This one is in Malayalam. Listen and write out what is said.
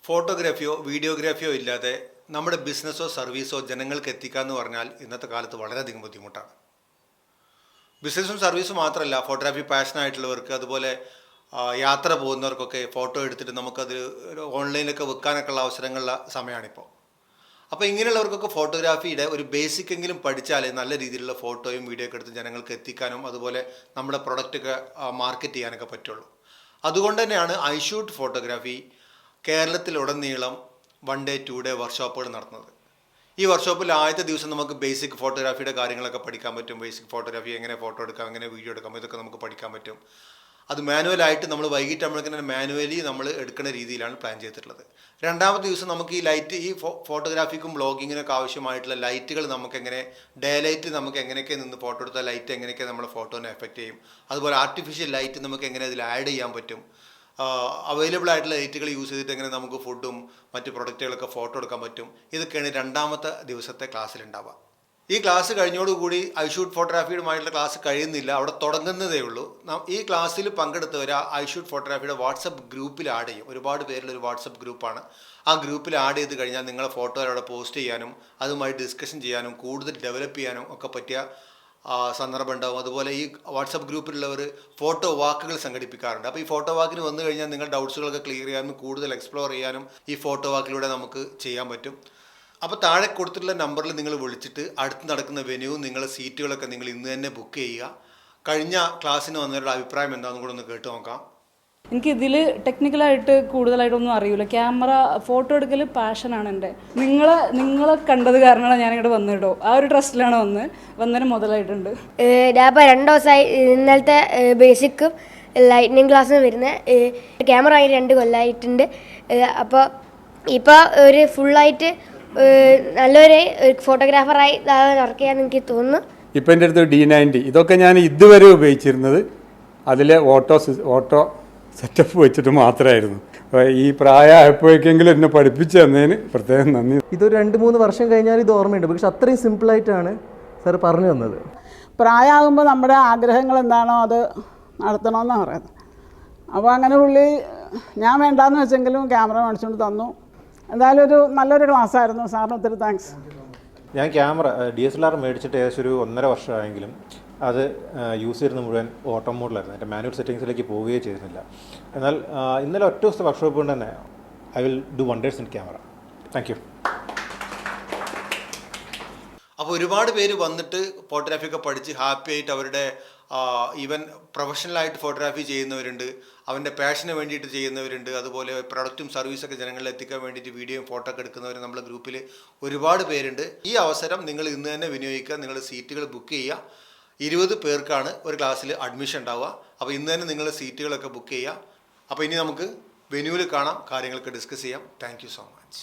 ഫോട്ടോഗ്രാഫിയോ വീഡിയോഗ്രാഫിയോ ഇല്ലാതെ നമ്മുടെ ബിസിനസ്സോ സർവീസോ ജനങ്ങൾക്ക് എത്തിക്കുക എന്ന് പറഞ്ഞാൽ ഇന്നത്തെ കാലത്ത് വളരെയധികം ബുദ്ധിമുട്ടാണ്. ബിസിനസ്സും സർവീസും മാത്രമല്ല, ഫോട്ടോഗ്രാഫി പാഷനായിട്ടുള്ളവർക്ക്, അതുപോലെ യാത്ര പോകുന്നവർക്കൊക്കെ ഫോട്ടോ എടുത്തിട്ട് നമുക്കത് ഓൺലൈനിലൊക്കെ വെക്കാനൊക്കെ ഉള്ള അവസരങ്ങളുള്ള സമയമാണിപ്പോൾ. അപ്പോൾ ഇങ്ങനെയുള്ളവർക്കൊക്കെ ഫോട്ടോഗ്രാഫിയുടെ ഒരു ബേസിക് എങ്കിലും പഠിച്ചാലേ നല്ല രീതിയിലുള്ള ഫോട്ടോയും വീഡിയോ ഒക്കെ എടുത്ത് ജനങ്ങൾക്ക് എത്തിക്കാനും അതുപോലെ നമ്മുടെ പ്രൊഡക്റ്റൊക്കെ മാർക്കറ്റ് ചെയ്യാനൊക്കെ പറ്റുള്ളൂ. അതുകൊണ്ട് തന്നെയാണ് ഐഷൂട്ട് ഫോട്ടോഗ്രാഫി കേരളത്തിലുടനീളം 1 day 2 day വർക്ക്ഷോപ്പുകൾ നടത്തുന്നത്. ഈ വർക്ക്ഷോപ്പിൽ ആദ്യത്തെ ദിവസം നമുക്ക് ബേസിക് ഫോട്ടോഗ്രാഫിയുടെ കാര്യങ്ങളൊക്കെ പഠിക്കാൻ പറ്റും. ബേസിക് ഫോട്ടോഗ്രാഫി എങ്ങനെ ഫോട്ടോ എടുക്കാം, എങ്ങനെ വീഡിയോ എടുക്കാം, ഇതൊക്കെ നമുക്ക് പഠിക്കാൻ പറ്റും. അത് മാനുവലായിട്ട് നമ്മൾ വൈകിട്ട് നമ്മൾക്ക് മാനുവലി നമ്മൾ എടുക്കുന്ന രീതിയിലാണ് പ്ലാൻ ചെയ്തിട്ടുള്ളത്. രണ്ടാമത്തെ ദിവസം നമുക്ക് ഈ ലൈറ്റ്, ഈ ഫോട്ടോഗ്രാഫിക്കും ബ്ലോഗിങ്ങിനൊക്കെ ആവശ്യമായിട്ടുള്ള ലൈറ്റുകൾ നമുക്ക് എങ്ങനെ, ഡേ ലൈറ്റ് നമുക്ക് എങ്ങനെയൊക്കെ നിന്ന് ഫോട്ടോ എടുത്താൽ ലൈറ്റ് എങ്ങനെയൊക്കെ നമ്മുടെ ഫോട്ടോനെ എഫക്റ്റ് ചെയ്യും, അതുപോലെ ആർട്ടിഫിഷ്യൽ ലൈറ്റ് നമുക്ക് എങ്ങനെ അതിൽ ആഡ് ചെയ്യാൻ പറ്റും, അവൈലബിൾ ആയിട്ടുള്ള ലൈറ്റുകൾ യൂസ് ചെയ്തിട്ട് എങ്ങനെ നമുക്ക് ഫുഡും മറ്റ് പ്രൊഡക്റ്റുകളൊക്കെ ഫോട്ടോ എടുക്കാൻ പറ്റും. ഇതൊക്കെയാണ് രണ്ടാമത്തെ ദിവസത്തെ ക്ലാസ്സിലുണ്ടാവുക. ഈ ക്ലാസ് കഴിഞ്ഞോടുകൂടി ഐഷൂട്ട് ഫോട്ടോഗ്രാഫിയുമായിട്ടുള്ള ക്ലാസ് കഴിയുന്നില്ല, അവിടെ തുടങ്ങുന്നതേ ഉള്ളൂ. ഈ ക്ലാസ്സിൽ പങ്കെടുത്തവർ ഐഷൂട്ട് ഫോട്ടോഗ്രാഫിയുടെ വാട്സപ്പ് ഗ്രൂപ്പിൽ ആഡ് ചെയ്യും. ഒരുപാട് പേരിലൊരു വാട്സപ്പ് ഗ്രൂപ്പാണ്. ആ ഗ്രൂപ്പിൽ ആഡ് ചെയ്ത് കഴിഞ്ഞാൽ നിങ്ങളെ ഫോട്ടോ അവിടെ പോസ്റ്റ് ചെയ്യാനും അതുമായി ഡിസ്കഷൻ ചെയ്യാനും കൂടുതൽ ഡെവലപ്പ് ചെയ്യാനും ഒക്കെ പറ്റിയ സന്ദർഭം ഉണ്ടാവും. അതുപോലെ ഈ വാട്സപ്പ് ഗ്രൂപ്പിലുള്ളവർ ഫോട്ടോ വാക്കുകൾ സംഘടിപ്പിക്കാറുണ്ട്. അപ്പോൾ ഈ ഫോട്ടോ വാക്കിന് വന്നു കഴിഞ്ഞാൽ നിങ്ങളുടെ ഡൗട്ട്സുകളൊക്കെ ക്ലിയർ ചെയ്യാനും കൂടുതൽ എക്സ്പ്ലോർ ചെയ്യാനും ഈ ഫോട്ടോ വാക്കിലൂടെ നമുക്ക് ചെയ്യാൻ പറ്റും. അപ്പോൾ താഴെ കൊടുത്തിട്ടുള്ള നമ്പറിൽ നിങ്ങൾ വിളിച്ചിട്ട് അടുത്ത് നടക്കുന്ന വെന്യൂവും നിങ്ങളുടെ സീറ്റുകളൊക്കെ നിങ്ങൾ ഇന്ന് തന്നെ ബുക്ക് ചെയ്യുക. കഴിഞ്ഞ ക്ലാസ്സിന് വന്നവരുടെ അഭിപ്രായം എന്താണെന്ന് കൂടെ ഒന്ന് കേട്ട് നോക്കാം. എനിക്കിതിൽ ടെക്നിക്കലായിട്ട് കൂടുതലായിട്ടൊന്നും അറിയില്ല. ക്യാമറ ഫോട്ടോ എടുക്കൽ പാഷനാണ് എൻ്റെ. നിങ്ങളെ കണ്ടത് കാരണമാണ് ഞാനിവിടെ വന്നിട്ടോ. ആ ഒരു ട്രസ്റ്റിലാണ് വന്നതിന് മുതലായിട്ടുണ്ട്. ഞാൻ ഇപ്പോൾ 2 ദിവസമായി ഇന്നലത്തെ ബേസിക്കും ലൈറ്റ്നിങ് ക്ലാസ്സിന് വരുന്നത്. ക്യാമറ ആയി 2 കൊല്ലമായിട്ടുണ്ട്. അപ്പോൾ ഇപ്പോൾ ഒരു ഫുള്ളായിട്ട് നല്ലൊരു ഫോട്ടോഗ്രാഫറായി വർക്ക് ചെയ്യാൻ എനിക്ക് തോന്നുന്നു. ഇപ്പം എൻ്റെ അടുത്ത് D90 ഇതൊക്കെ ഞാൻ ഇതുവരെ ഉപയോഗിച്ചിരുന്നത് അതിലെ ഓട്ടോ സെറ്റപ്പ് വെച്ചിട്ട് മാത്രമായിരുന്നു. ഈ പ്രായമായപ്പോഴേക്കെങ്കിലും എന്നെ പഠിപ്പിച്ചു തന്നതിന് പ്രത്യേകം നന്ദി. ഇതൊരു 2-3 വർഷം കഴിഞ്ഞാൽ ഇത് ഓർമ്മയുണ്ട്, പക്ഷെ അത്രയും സിമ്പിളായിട്ടാണ് സാർ പറഞ്ഞു തന്നത്. പ്രായമാകുമ്പോൾ നമ്മുടെ ആഗ്രഹങ്ങൾ എന്താണോ അത് നടത്തണമെന്നാണ് പറയുന്നത്. അപ്പോൾ അങ്ങനെ പുള്ളി ഞാൻ വേണ്ടാന്ന് വെച്ചെങ്കിലും ക്യാമറ മേടിച്ചുകൊണ്ട് തന്നു. എന്തായാലും നല്ലൊരു ക്ലാസ്സായിരുന്നു. സാറിന് ഒത്തിരി താങ്ക്സ്. ഞാൻ ക്യാമറ DSLR മേടിച്ചിട്ട് ഏകദേശം ഒരു 1.5 വർഷമായെങ്കിലും അത് യൂസ് ചെയ്യുന്നത് മുഴുവൻ ഓട്ടോ മോഡിലായിരുന്നു. എൻ്റെ മാനുവൽ സെറ്റിങ്സിലേക്ക് പോവുകയേ ചെയ്തിരുന്നില്ല. എന്നാൽ ഇന്നലെ ഒറ്റ ദിവസത്തെ വർക്ക്ഷോപ്പ് കൊണ്ട് തന്നെ I will do wonders in camera. Thank you. അപ്പോൾ ഒരുപാട് പേര് വന്നിട്ട് ഫോട്ടോഗ്രാഫിയൊക്കെ പഠിച്ച് ഹാപ്പി ആയിട്ട് അവരുടെ ഈവൻ പ്രൊഫഷണലായിട്ട് ഫോട്ടോഗ്രാഫി ചെയ്യുന്നവരുണ്ട്, അവൻ്റെ പാഷന് വേണ്ടിയിട്ട് ചെയ്യുന്നവരുണ്ട്, അതുപോലെ പ്രൊഡക്റ്റും സർവീസൊക്കെ ജനങ്ങളിൽ എത്തിക്കാൻ വേണ്ടിയിട്ട് വീഡിയോയും ഫോട്ടോ ഒക്കെ എടുക്കുന്നവർ നമ്മുടെ ഗ്രൂപ്പിൽ ഒരുപാട് പേരുണ്ട്. ഈ അവസരം നിങ്ങൾ ഇന്ന് തന്നെ വിനിയോഗിക്കുക. നിങ്ങൾ സീറ്റുകൾ ബുക്ക് ചെയ്യുക. 20 പേർക്കാണ് ഒരു ക്ലാസ്സിൽ അഡ്മിഷൻ ഉണ്ടാവുക. അപ്പോൾ ഇന്ന് തന്നെ നിങ്ങൾ സീറ്റുകളൊക്കെ ബുക്ക് ചെയ്യുക. അപ്പോൾ ഇനി നമുക്ക് വെന്യൂവിൽ കാണാം, കാര്യങ്ങളൊക്കെ ഡിസ്കസ് ചെയ്യാം. Thank you so much.